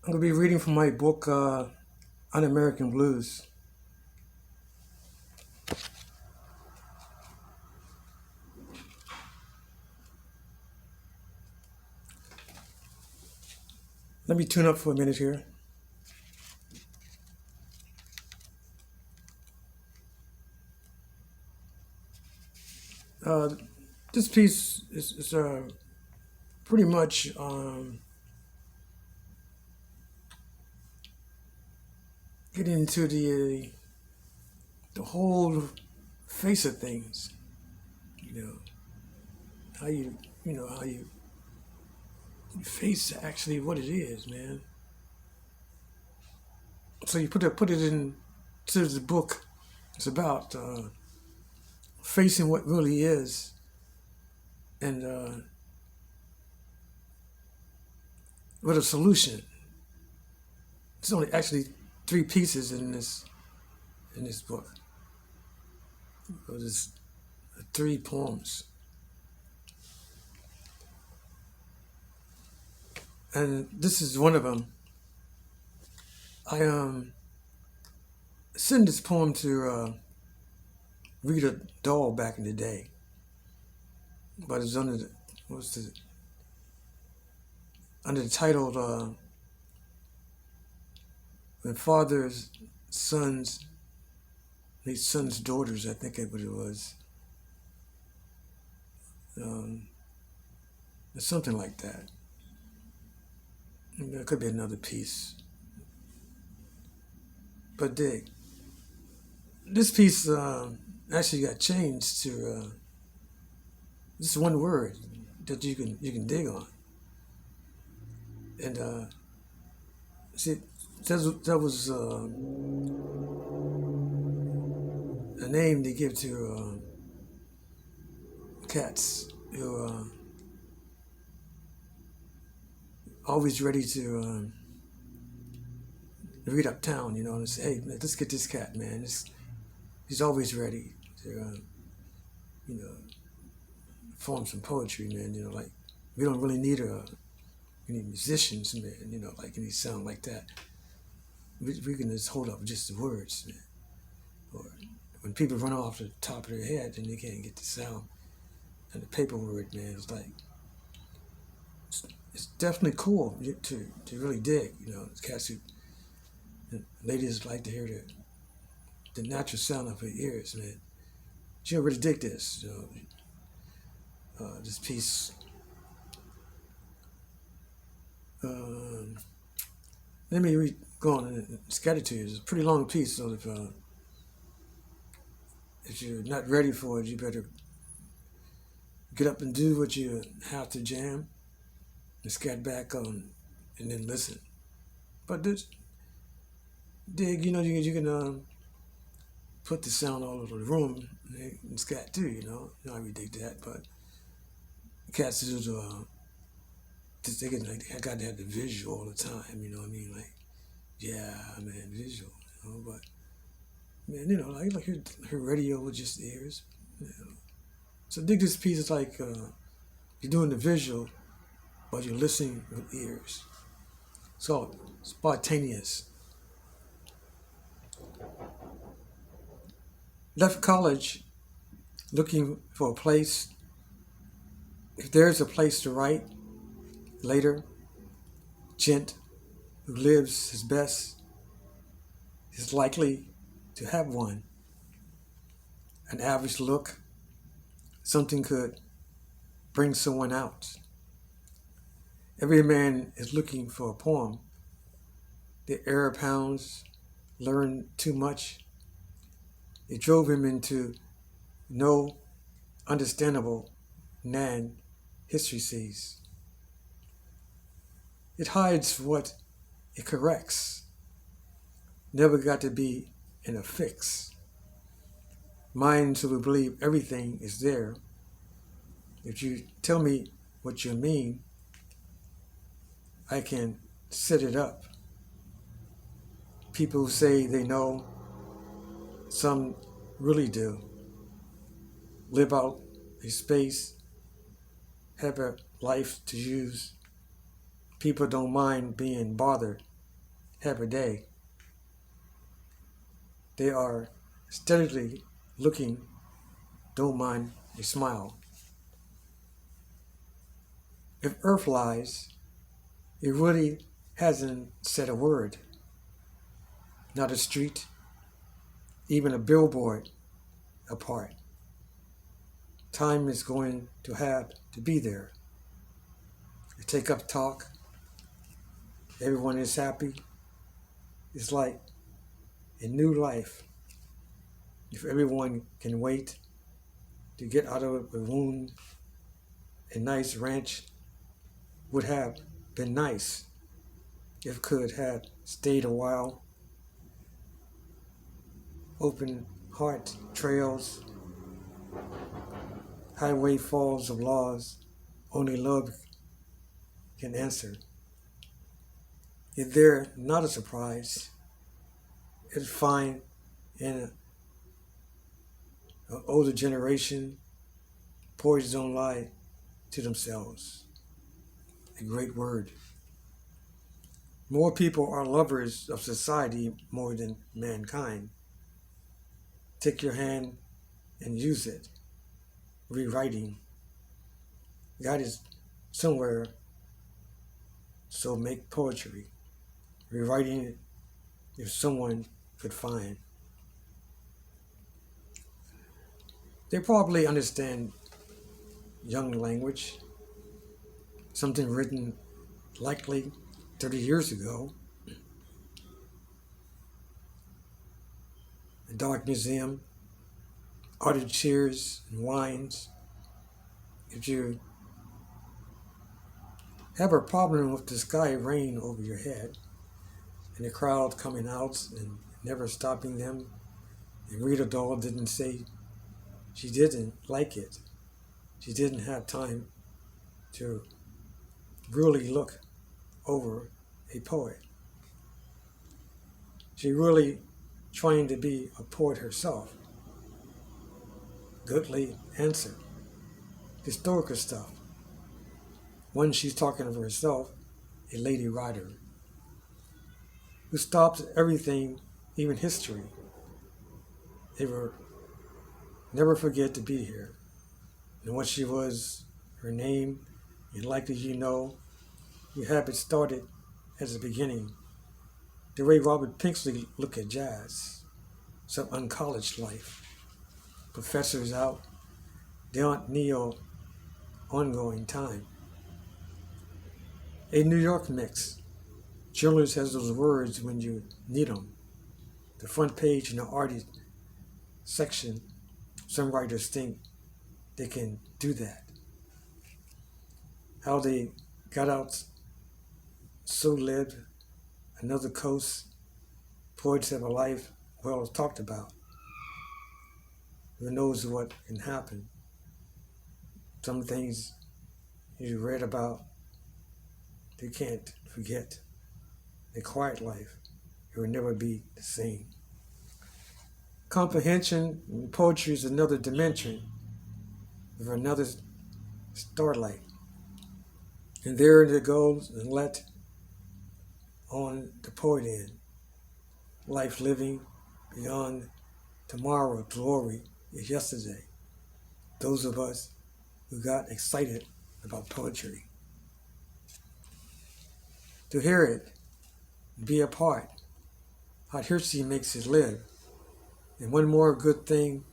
I'm going to be reading from my book, Un-American Blues. Let me tune up for a minute here. Uh, this piece is pretty much getting into the whole face of things. You know how how you face actually what it is, man. So you put it into the book. It's about facing what really is, and with a solution. There's only actually 3 pieces in this book. There's 3 poems, and this is one of them. I sent this poem to Rita Doll back in the day, but it was under the title "When Fathers, Sons, These Sons' Daughters," I think that's what it was. Something like that. There could be another piece. But this piece actually got changed to just one word that you can dig on. And see, that was a name they give to cats who are always ready to read uptown, and say, "Hey, man, let's get this cat, man. He's always ready to, form some poetry, man. Like we don't really need any musicians, man. Like any sound like that. We can just hold up just the words, man. Or when people run off the top of their head and they can't get the sound and the paper word, man, it's like it's definitely cool to really dig. Cats who ladies like to hear the natural sound of her ears, man. She'll really dig this. This piece. Let me go on and scatter to you. It's a pretty long piece, so if you're not ready for it, you better get up and do what you have to jam and scat back on and then listen. But this dig, you can put the sound all over the room and scat too, I really dig that. But cats is I got to have the visual all the time, you know what I mean? Like, yeah, man, visual, but man, I like her radio with just the ears, So I think this piece is like you're doing the visual, but you're listening with ears. So spontaneous. Left college looking for a place. If there's a place to write, later, gent who lives his best is likely to have one. An average look, something could bring someone out. Every man is looking for a poem. The air pounds learned too much. It drove him into no understandable nan history sees. It hides what it corrects. Never got to be in a fix. Minds who believe everything is there. If you tell me what you mean, I can set it up. People who say they know, some really do. Live out a space, have a life to use. People don't mind being bothered happy day. They are steadily looking, don't mind a smile. If Earth lies, it really hasn't said a word. Not a street, even a billboard apart. Time is going to have to be there. You take up talk, everyone is happy. It's like a new life. If everyone can wait to get out of a wound, a nice ranch would have been nice if could have stayed a while. Open heart trails, highway falls of laws, only love can answer. If they're not a surprise, it's fine in an older generation, poets don't lie to themselves. A great word. More people are lovers of society more than mankind. Take your hand and use it. Rewriting. God is somewhere, so make poetry. Rewriting it if someone could find. They probably understand young language, something written likely 30 years ago. A dark museum, ordered cheers and wines. If you have a problem with the sky rain over your head and the crowd coming out and never stopping them, and Rita Doll didn't say she didn't like it. She didn't have time to really look over a poet. She really trying to be a poet herself. Goodly answer. Historical stuff. One, she's talking of herself, a lady writer, who stops everything, even history. They will never forget to be here. And what she was, her name, and likely you know, you have it started as the beginning. The way Robert Pinksley looked at jazz, some uncolleged life. Professors out, they aren't neo ongoing time. A New York mix. Journalist has those words when you need them. The front page in the artist section, some writers think they can do that. How they got out, so lived, another coast, poets have a life well talked about. Who knows what can happen? Some things you read about, they can't forget. A quiet life, it will never be the same. Comprehension in poetry is another dimension of another starlight. And there it goes and let on the poet in. Life living beyond tomorrow, glory is yesterday. Those of us who got excited about poetry. To hear it, be a part, how Hirsi makes it live. And one more good thing,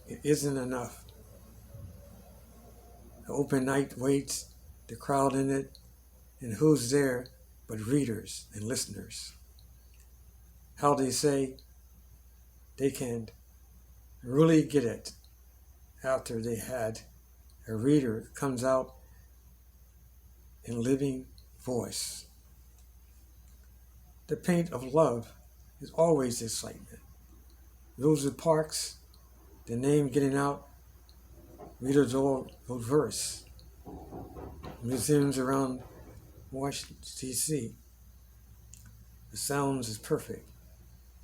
it isn't enough. The open night waits, the crowd in it, and who's there but readers and listeners. How they say they can really get it after they had a reader comes out in living voice. The paint of love is always excitement. Rosa Parks, the name getting out, readers all wrote verse. Museums around Washington, D.C. The sounds is perfect.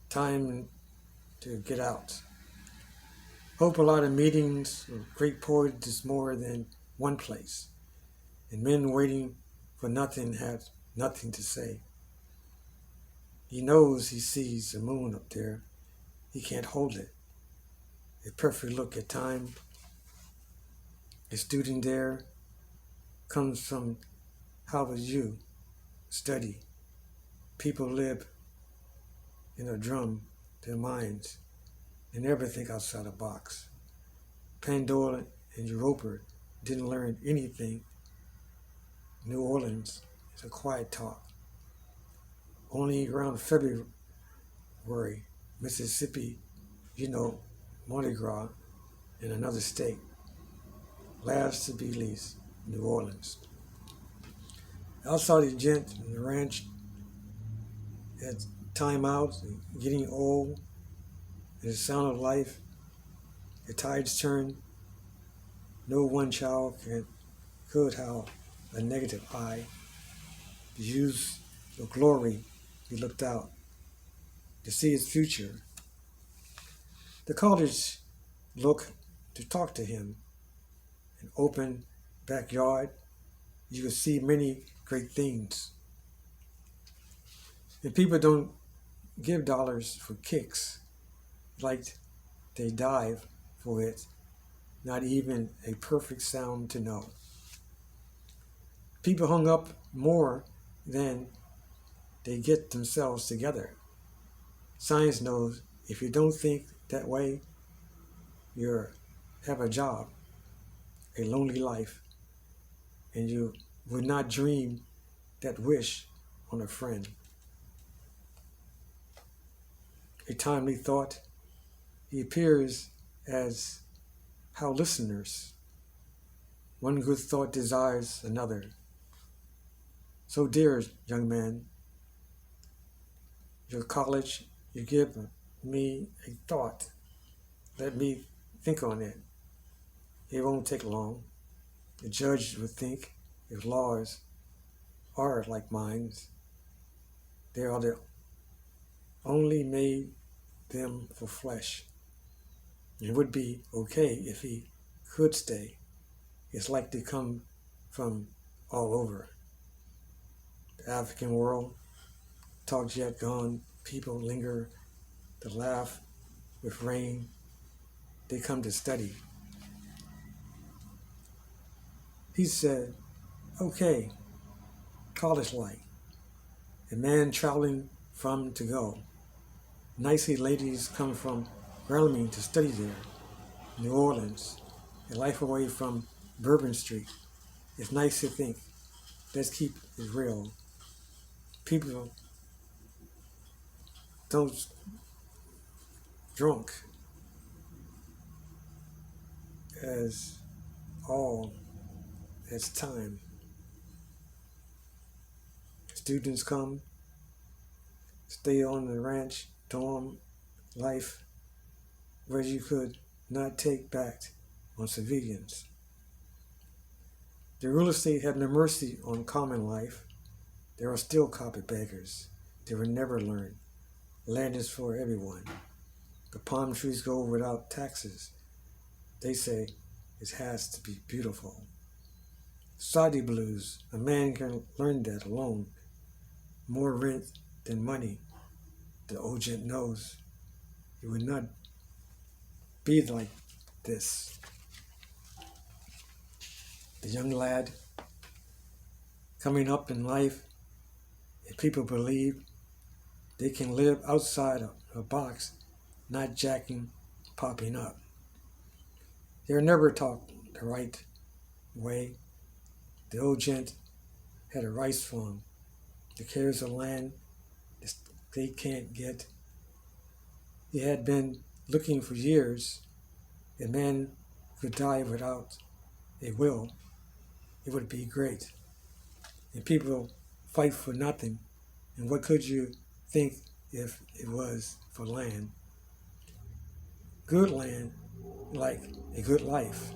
Time to get out. Hope a lot of meetings with great poets is more than one place. And men waiting for nothing have nothing to say. He knows he sees the moon up there. He can't hold it. A perfect look at time. A student there comes from how would you study? People live in a drum, their minds. They never think outside the box. Pandora and Europa didn't learn anything. New Orleans is a quiet talk. Only around February, Mississippi, Mardi Gras in another state. Last to be least, New Orleans. Outside the gent and the ranch at time out, getting old, the sound of life, the tides turn. No one child could have a negative eye. To use the glory he looked out to see his future. The college looked to talk to him. An open backyard, you could see many great things. And people don't give dollars for kicks like they dive for it, not even a perfect sound to know. People hung up more than they get themselves together. Science knows if you don't think that way, you have a job, a lonely life, and you would not dream that wish on a friend. A timely thought, he appears as how listeners. One good thought desires another. So dear young man, your college, you give me a thought. Let me think on it. It won't take long. The judge would think if laws are like minds, they are the only made them for flesh. It would be okay if he could stay. It's like they come from all over. The African world, talks yet gone, people linger to laugh with rain. They come to study. He said, okay, college life. A man traveling from to go. Nicely ladies come from Grambling to study there. New Orleans, a life away from Bourbon Street. It's nice to think. Let's keep it real. People don't drunk as all as time. Students come, stay on the ranch, dorm life, where you could not take back on civilians. The real estate had no mercy on common life. There are still carpetbaggers. They will never learn. Land is for everyone. The palm trees go without taxes. They say it has to be beautiful. Society blues, a man can learn that alone. More rent than money. The old gent knows. He would not be like this. The young lad coming up in life, if people believe they can live outside of a box, not jacking, popping up. They're never taught the right way. The old gent had a rice farm. The cares of land they can't get. He had been looking for years. A man could die without a will. It would be great. And people fight for nothing. And what could you think if it was for land? Good land, like a good life.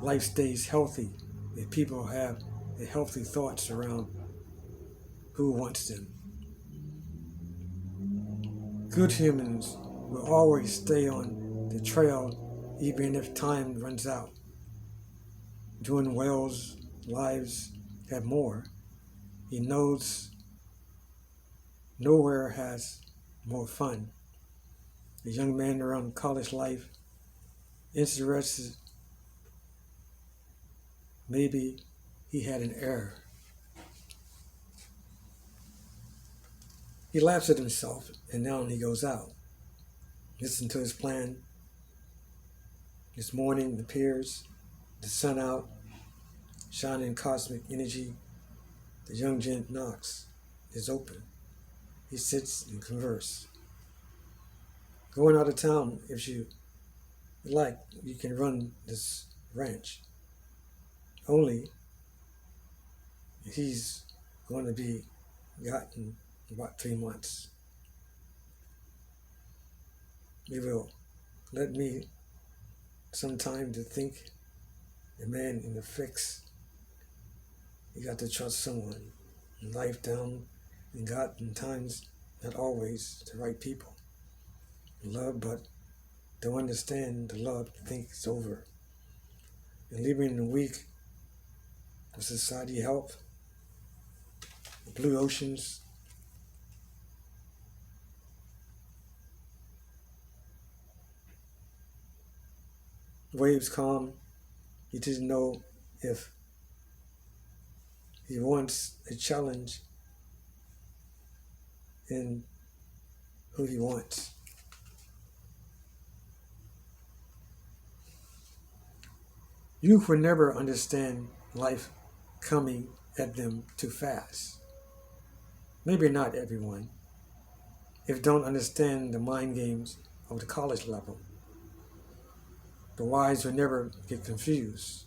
Life stays healthy if people have the healthy thoughts around who wants them. Good humans will always stay on the trail even if time runs out. Doing well's lives have more. He knows nowhere has more fun. A young man around college life, interested, maybe he had an error. He laughs at himself, and now he goes out. Listen to his plan. This morning appears, the sun out, shining cosmic energy. The young gent knocks, is open. He sits and converse. Going out of town, if you like, you can run this ranch. Only he's going to be gotten about 3 months. You will let me some time to think. The man in the fix. You got to trust someone. In life down and God in times, not always the right people. Love, but don't understand the love to think it's over. And leaving the weak, does society help? The blue oceans, waves calm. He didn't know if he wants a challenge in who he wants. Youth will never understand life coming at them too fast. Maybe not everyone. If don't understand the mind games of the college level, the wise will never get confused.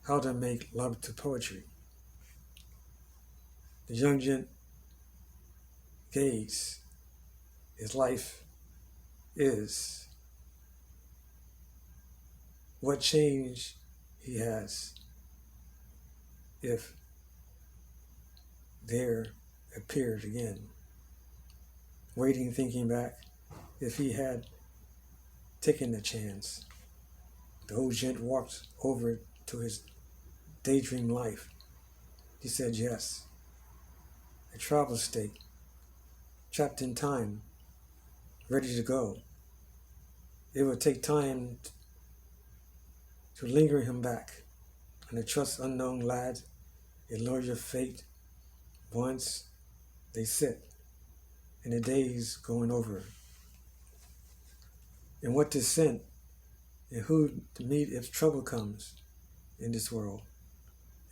How to make love to poetry. The young gent gaze. His life is what change he has if there appeared again. Waiting, thinking back, if he had taken the chance. The old gent walked over to his daydream life. He said yes. A travel state, trapped in time, ready to go. It would take time to linger him back, and a trust unknown lad, a lawyer fate. Once they sit, and the days going over. And what to send, and who to meet if trouble comes in this world.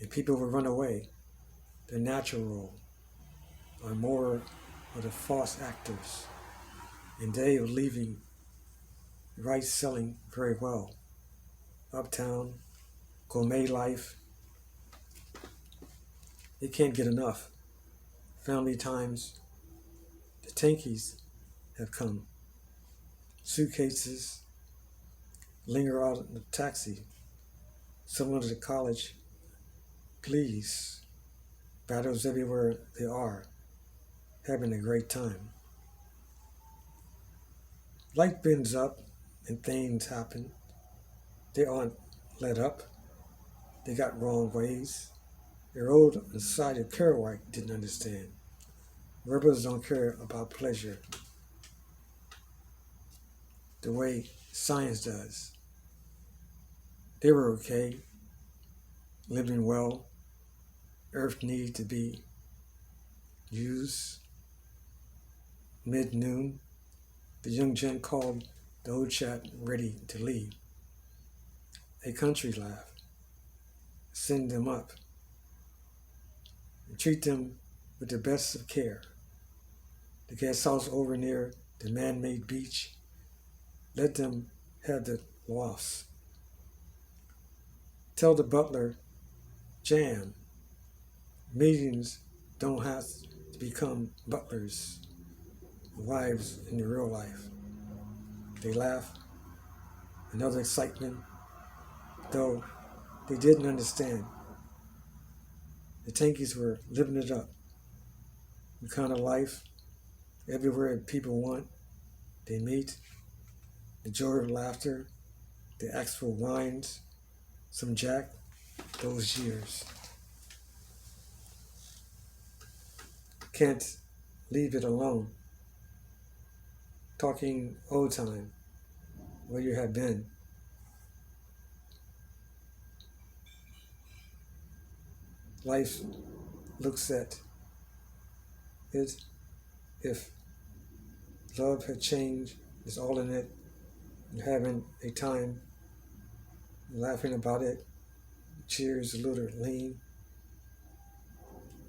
And people will run away. The natural role are more of the false actors. And they are leaving right selling very well. Uptown, gourmet life. They can't get enough. Family times. The tankies have come. Suitcases linger out in the taxi. Someone to the college. Please. Battles everywhere they are. Having a great time. Life bends up and things happen. They aren't let up. They got wrong ways. The road on the side of Kerouac didn't understand. Rebels don't care about pleasure the way science does. They were okay, living well. Earth needed to be used. Mid-noon, the young gent called the old chap ready to leave. A country laugh. Send them up. And treat them with the best of care. The guest house over near the man-made beach. Let them have the loss. Tell the butler, jam. Meetings don't have to become butlers, wives in the real life. They laugh. Another excitement, though they didn't understand. The tankies were living it up. The kind of life everywhere people want, they meet. The joy of laughter, the ask for wines, some Jack, those years. Can't leave it alone. Talking old time, where you have been. Life looks at it if love had changed, it's all in it, and having a time, laughing about it, cheers a little lean,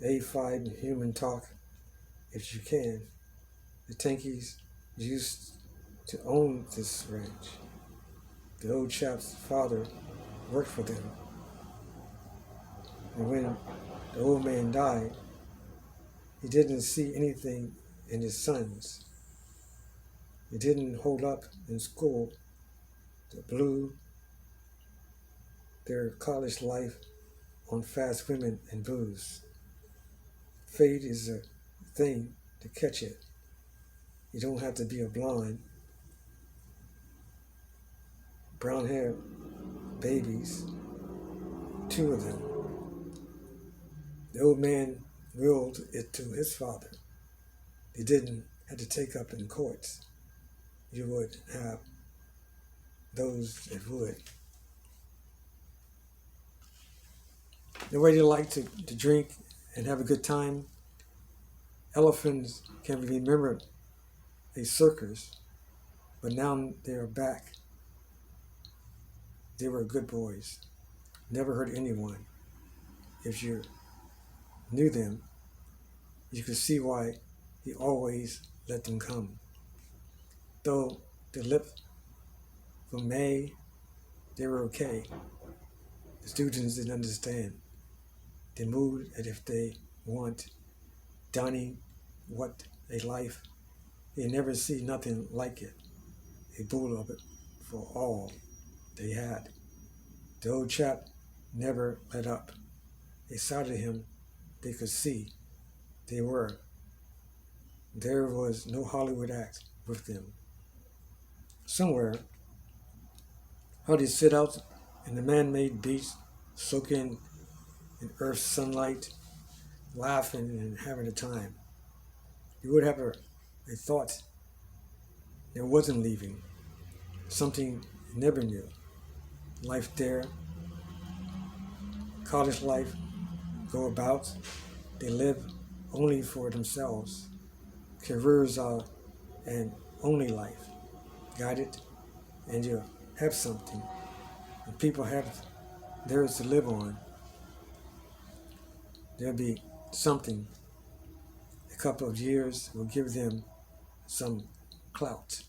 A5 human talk, if you can. The Tankies used to own this ranch. The old chap's father worked for them. And when the old man died, he didn't see anything in his sons. He didn't hold up in school that blew their college life on fast women and booze. Fate is a thing to catch it. You don't have to be a blonde. Brown hair babies, 2 of them. The old man willed it to his father. He didn't have to take up in courts. You would have those that would. The way they like to drink and have a good time. Elephants can remember a circus, but now they are back. They were good boys, never hurt anyone. If you knew them, you could see why he always let them come. Though the lip from May, they were okay. The students didn't understand. They moved as if they want, downing what a life. They never see nothing like it. A bull of it for all they had. The old chap never let up. A side of him they could see. They were. There was no Hollywood act with them. Somewhere, how they sit out in the man-made beach, soaking in Earth's sunlight, laughing and having a time. You would have a thought there wasn't leaving, something you never knew. Life there, college life, go about, they live only for themselves. Careers are an only life, got it? And you have something, and people have theirs to live on. There'll be something. A couple of years will give them some clout.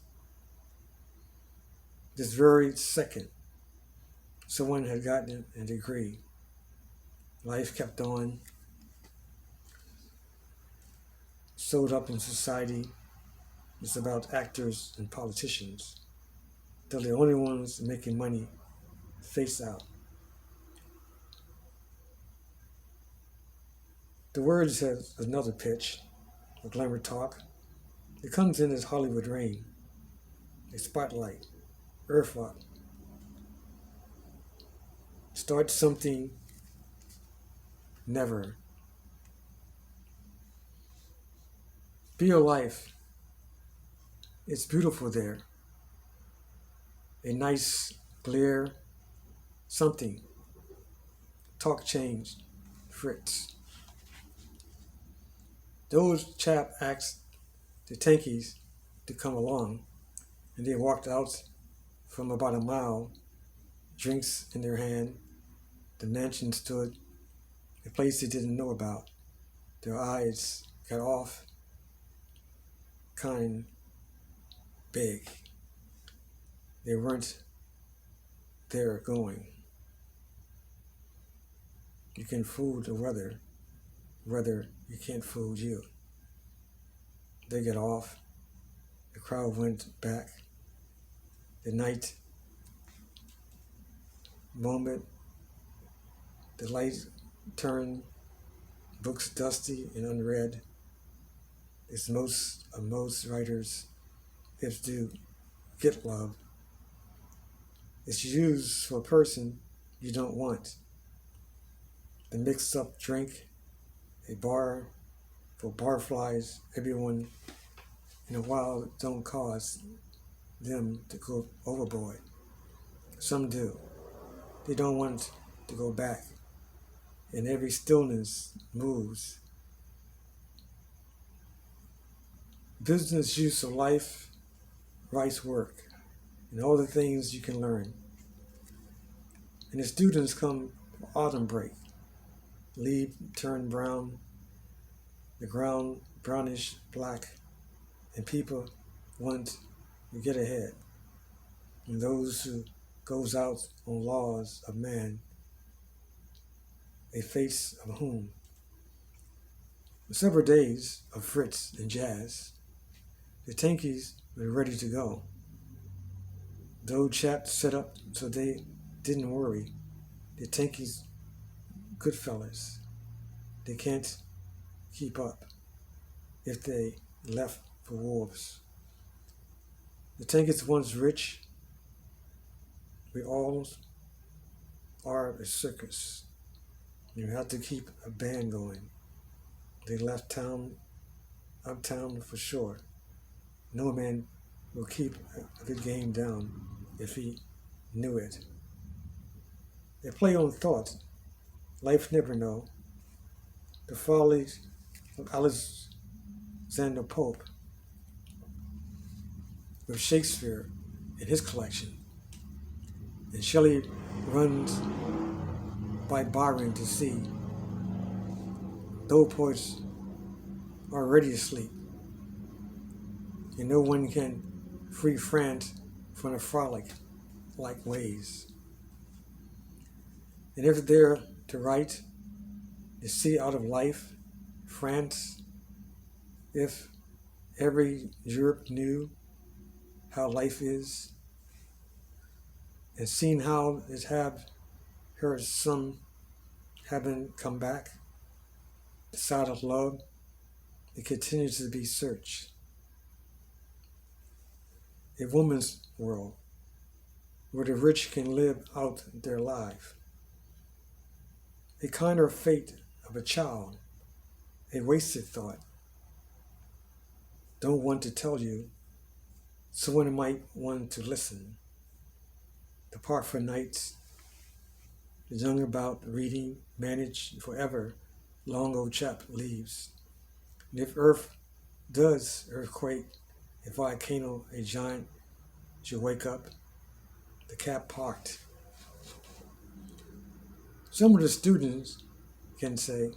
This very second, someone had gotten a degree. Life kept on, sewed up in society. It's about actors and politicians. They're the only ones making money face out. The Words has another pitch, a glamour talk. It comes in as Hollywood rain, a spotlight, earthwalk. Start something, never. Be your life. It's beautiful there. A nice glare, something. Talk changed, Fritz. The old chap asked the Tankies to come along, and they walked out from about a mile, drinks in their hand. The mansion stood, a place they didn't know about. Their eyes got off, kind big. They weren't there going. You can fool the weather you can't fool you. They get off. The crowd went back. The night moment, the light turned, books dusty and unread. As most writers, if do get love, it's used for a person you don't want. The mixed up drink, a bar, for barflies, everyone in a while don't cause them to go overboard. Some do. They don't want to go back. And every stillness moves. Business use of life, rice work, and all the things you can learn. And the students come for autumn break. Leaves turn brown, the ground brownish black, and people want to get ahead. And those who goes out on laws of man, a face of whom. For several days of Fritz and jazz, the Tankies were ready to go. The old chap set up so they didn't worry. The Tankies, good fellas, they can't keep up if they left for wolves. The Tankies once rich, we all are a circus. You have to keep a band going. They left town, uptown for sure. No man will keep a good game down if he knew it. They play on thought. Life never know. The follies of Alexander Pope with Shakespeare in his collection. And Shelley runs by Byron to see. Though poets are already asleep, and no one can free France from a frolic-like ways. And if they're to write, to see out of life, France, if every Europe knew how life is, and seen how it have heard some haven't come back, the side of love, it continues to be searched. A woman's world, where the rich can live out their life. A kinder fate of a child, a wasted thought. Don't want to tell you, someone might want to listen. The park for nights, the young about reading, managed forever, long old chap leaves. And if Earth does earthquake, a volcano, a giant, you wake up, the cap parked. Some of the students can say,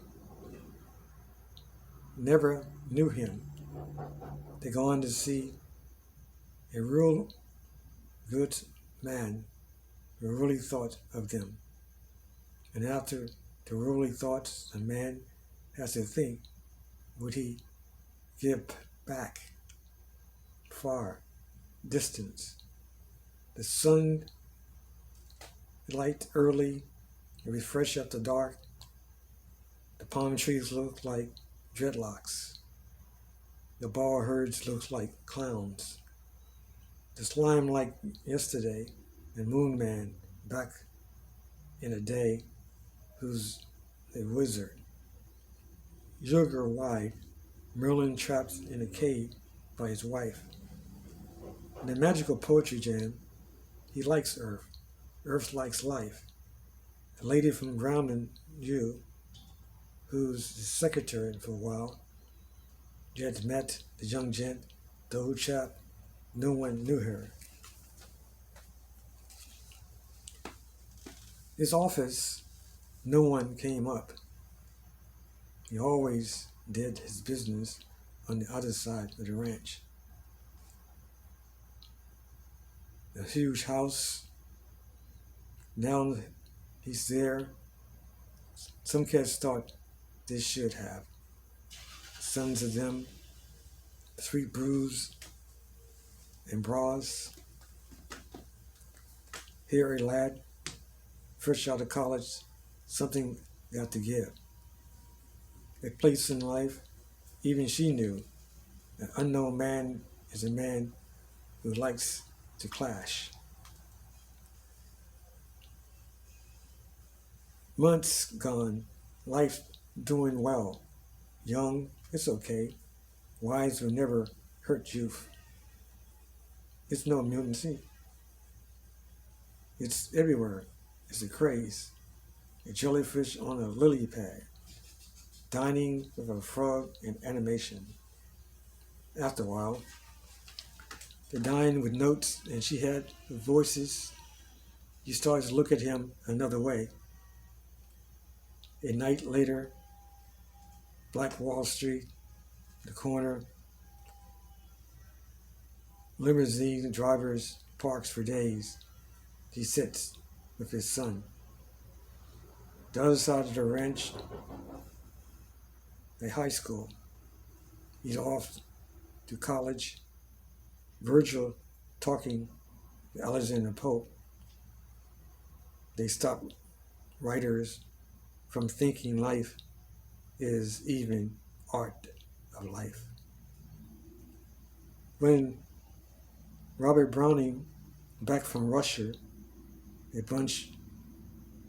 never knew him. They go on to see a real good man who really thought of them. And after the really thoughts, a man has to think, would he give back far distance? The sun light early, refresh after dark. The palm trees look like dreadlocks. The ball herds look like clowns. The slime like yesterday, and Moon Man back in a day who's a wizard. Sugar wide, Merlin trapped in a cave by his wife. In the magical poetry jam, he likes Earth. Earth likes life. A lady from Grounding You, who's the secretary for a while, you had met the young gent, the old chap, no one knew her. His office, no one came up. He always did his business on the other side of the ranch. A huge house. Now he's there. Some kids thought they should have. Sons of them, sweet brews and bras. Here a lad, fresh out of college, something got to give. A place in life, even she knew, an unknown man is a man who likes to clash. Months gone, life doing well. Young, it's okay. Wise will never hurt youth. It's no mutancy. It's everywhere. It's a craze. A jellyfish on a lily pad, dining with a frog in animation. After a while, they dined with notes and she had voices. You started to look at him another way. A night later, Black Wall Street, the corner, limousine drivers parks for days. He sits with his son. The other side of the ranch, a high school. He's off to college. Virgil talking to Alexander Pope. They stop writers from thinking life is even art of life. When Robert Browning, back from Russia, a bunch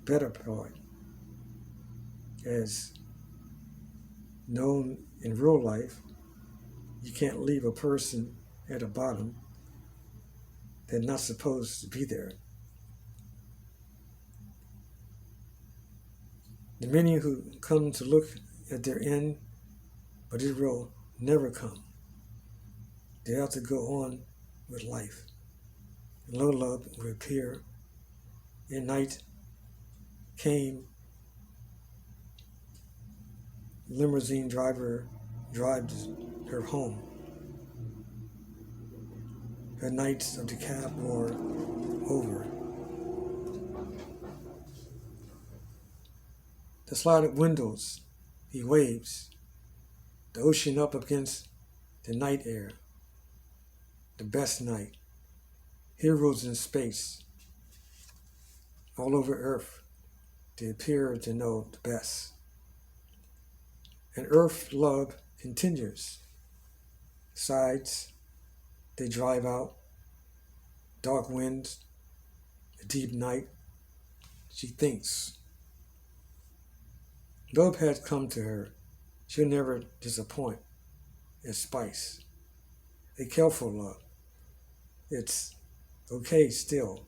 better poet, as known in real life, you can't leave a person at the bottom. They're not supposed to be there. The many who come to look at their end, but it will never come. They have to go on with life. Low love will appear. At night came, limousine driver drives her home. Her nights of the cab were over. The slided windows, he waves, the ocean up against the night air, the best night, heroes in space, all over Earth, they appear to know the best. And Earth love continues. Sides, they drive out, dark winds, a deep night, she thinks. Love has come to her. She'll never disappoint. It's spice. A careful love. It's okay still.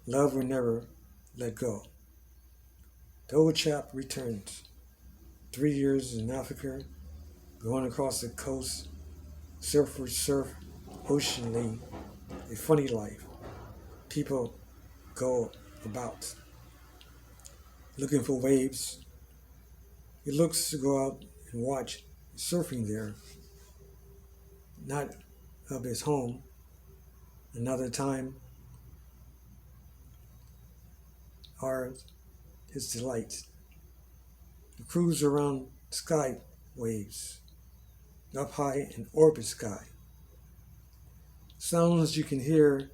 Love will never let go. The old chap returns. 3 years in Africa, going across the coast, surf with surf, ocean lean, a funny life. People go about looking for waves. He looks to go out and watch surfing there, not of his home. Another time are his delights. The cruise around sky waves, up high in orbit sky. Sounds you can hear